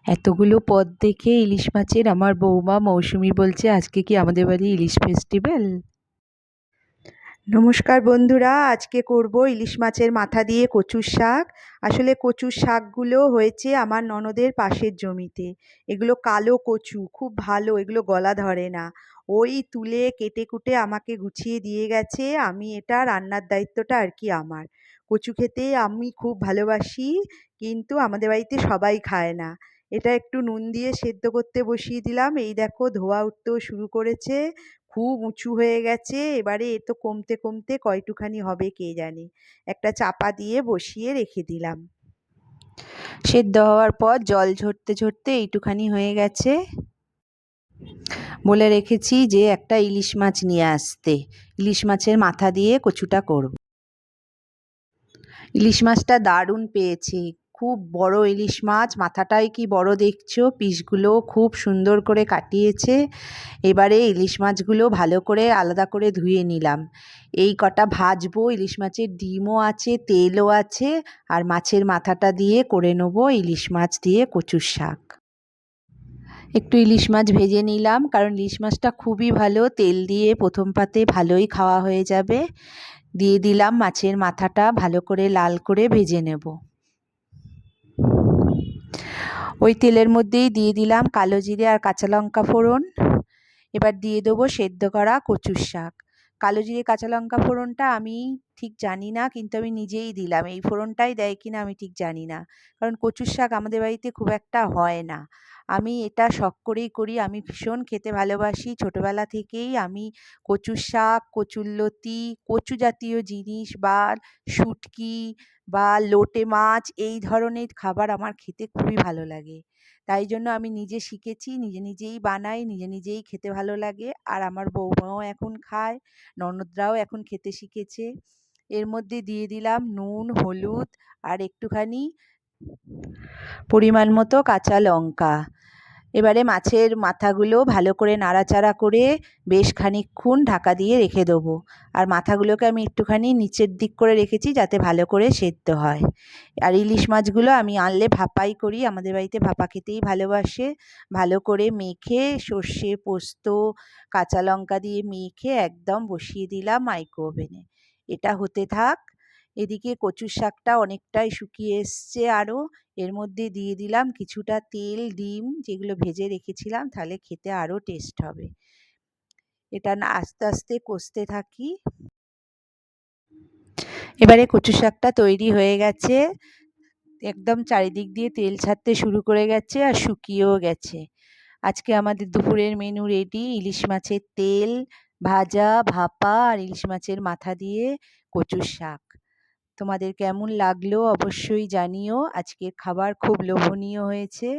এতগুলো পদ দেখে ইলিশ মাছের আমার বৌমা মৌসুমী বলছে আজকে কি আমাদের বাড়ি ইলিশ ফেস্টিভ্যাল। নমস্কার বন্ধুরা, আজকে করব ইলিশ মাছের মাথা দিয়ে কচুর শাক। আসলে কচুর শাকগুলো হয়েছে আমার ননদের পাশের জমিতে। এগুলো কালো কচু, খুব ভালো, এগুলো গলা ধরে না। ওই তুলে কেটে কুটে আমাকে গুছিয়ে দিয়ে গেছে। আমি এটা রান্নার দায়িত্বটা আর কি আমার। কচু খেতে আমি খুব ভালোবাসি, কিন্তু আমাদের বাড়িতে সবাই খায় না। এটা একটু নুন দিয়ে সেদ্ধ করতে বসিয়ে দিলাম। এই দেখো ধোঁয়া উঠতেও শুরু করেছে, খুব উঁচু হয়ে গেছে। এবারে এ তো কমতে কমতে কয়টুখানি হবে কে জানে। একটা চাপা দিয়ে বসিয়ে রেখে দিলাম। সেদ্ধ হওয়ার পর জল ঝরতে ঝরতে এইটুখানি হয়ে গেছে। বলে রেখেছি যে একটা ইলিশ মাছ নিয়ে আসতে, ইলিশ মাছের মাথা দিয়ে কচুটা করব। ইলিশ মাছটা দারুণ পেয়েছি, খুব বড় ইলিশ মাছ, মাথাটাই কি বড় দেখছো, পিসগুলো খুব সুন্দর করে কাটিয়েছে। এবারে ইলিশ মাছগুলো ভালো করে আলাদা করে ধুয়ে নিলাম। এই কটা ভাজবো, ইলিশ মাছের ডিমও আছে, তেলও আছে, আর মাছের মাথাটা দিয়ে করে নেবো ইলিশ মাছ দিয়ে কচুর শাক। একটু ইলিশ মাছ ভেজে নিলাম, কারণ ইলিশ মাছটা খুবই ভালো, তেল দিয়ে প্রথম পাতে ভালোই খাওয়া হয়ে যাবে। দিয়ে দিলাম মাছের মাথাটা, ভালো করে লাল করে ভেজে নেব। ওই তেলের মধ্যেই দিয়ে দিলাম কালো জিরে আর কাঁচা লঙ্কা ফোড়ন। এবার দিয়ে দেবো সেদ্ধ করা কচুর শাক। কালো জিরে কাঁচা লঙ্কা ফোড়নটা আমি ঠিক জানি না, কিন্তু আমি নিজেই দিলাম। এই ফোড়নটাই দেয় কিনা আমি ঠিক জানি না, কারণ কচুর শাক আমাদের বাড়িতে খুব একটা হয় না। আমি এটা শখ করেই করি, আমি ভীষণ খেতে ভালোবাসি। ছোটোবেলা থেকেই আমি কচুর শাক, কচুরলতি, কচু জাতীয় জিনিস বা শুটকি বা লোটে মাছ, এই ধরনের খাবার আমার খেতে খুবই ভালো লাগে। তাই জন্য আমি নিজে শিখেছি, নিজে নিজেই বানাই, নিজে নিজেই খেতে ভালো লাগে। আর আমার বৌমাও এখন খায়, ননদরাও এখন খেতে শিখেছে। এর মধ্যে দিয়ে দিলাম নুন, হলুদ আর একটুখানি পরিমাণ মতো কাঁচা লঙ্কা। এবারে মাছের মাথাগুলো ভালো করে নাড়াচাড়া করে বেশ খানিকক্ষণ ঢাকা দিয়ে রেখে দেবো। আর মাথাগুলোকে আমি একটুখানি নিচের দিক করে রেখেছি যাতে ভালো করে সেদ্ধ হয়। আর ইলিশ মাছগুলো আমি আনলে ভাপাই করি, আমাদের বাড়িতে ভাপা খেতেই ভালোবাসে। ভালো করে মেখে সর্ষে, পোস্ত, কাঁচা লঙ্কা দিয়ে মেখে একদম বসিয়ে দিলাম মাইক্রো ওভেনে। এটা হতে থাক। এদিকে কচুর শাকটা অনেকটাই শুকিয়ে এসছে আরও। এর মধ্যে দিয়ে দিলাম কিছুটা তেল, ডিম যেগুলো ভেজে রেখেছিলাম, তাহলে খেতে আরও টেস্ট হবে। এটা আস্তে আস্তে কষতে থাকি। এবারে কচু শাকটা তৈরি হয়ে গেছে, একদম চারিদিক দিয়ে তেল ছাড়তে শুরু করে গেছে আর শুকিয়েও গেছে। আজকে আমাদের দুপুরের মেনু রেডি, ইলিশ মাছের তেল ভাজা, ভাপা আর ইলিশ মাছের মাথা দিয়ে কচুর শাক। তোমাদের কেমন লাগলো অবশ্যই জানিও। আজকের খাবার খুব লোভনীয় হয়েছে।